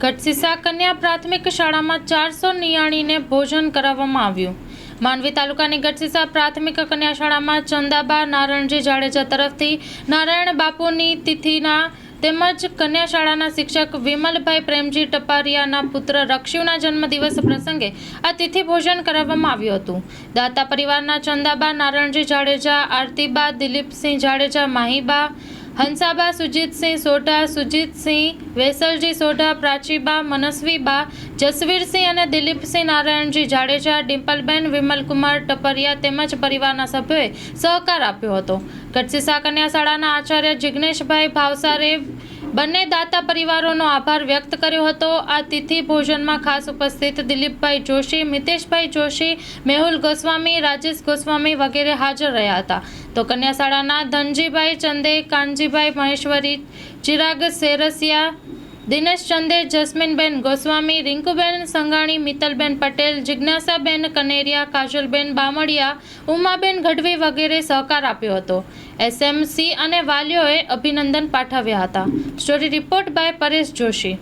ગઢસીસા કન્યા પ્રાથમિક શાળામાં 499 ને ભોજન કરાવવામાં આવ્યું। માંડવી તાલુકાની ગઢસીસા પ્રાથમિક કન્યા શાળામાં ચંદાબા નારણજી જાડેજા તરફથી નારાયણ બાપુની તિથિના તેમજ કન્યા શાળાના શિક્ષક વિમલભાઈ પ્રેમજી ટપારિયાના પુત્ર રક્ષિવના જન્મદિવસ પ્રસંગે આ તિથિ ભોજન કરાવવામાં આવ્યું હતું। દાતા પરિવારના ચંદાબા નારણજી જાડેજા, આરતીબા દિલીપસિંહ જાડેજા, માહીબા હંસાબા, સુજીતસિંહ સોઢા, સુજીતસિંહ વેસલજી સોઢા, પ્રાચીબા, મનસ્વીબા, જસવીરસિંહ અને દિલીપસિંહ નારાયણજી જાડેજા, ડિમ્પલબેન, વિમલકુમાર ટપરિયા તેમજ પરિવારના સભ્યોએ સહકાર આપ્યો હતો। ગઢસીસા કન્યા શાળાના આચાર્ય જિગ્નેશભાઈ ભાવસારે બંને દાતા પરિવારોનો આભાર વ્યક્ત કર્યો હતો। આ તિથિ ભોજનમાં ખાસ ઉપસ્થિત દિલીપભાઈ જોશી, મિતેશભાઈ જોશી, મેહુલ ગોસ્વામી, રાજેશ ગોસ્વામી વગેરે હાજર રહ્યા હતા। તો કન્યા શાળાના ધનજીભાઈ ચંદે, કાનજીભાઈ મહેશ્વરી, ચિરાગ સેરસિયા, દિનેશ ચંદે, જસ્મીનબેન ગોસ્વામી, રિંકુબેન સંઘાણી, મિત્તલબેન પટેલ, જિજ્ઞાસાબેન કનેરિયા, કાજલબેન બામડિયા, ઉમાબેન ગઢવી વગેરે સહકાર આપ્યો હતો। એસએમસી અને વાલીઓએ અભિનંદન પાઠવ્યા હતા। Story report by Paresh Joshi.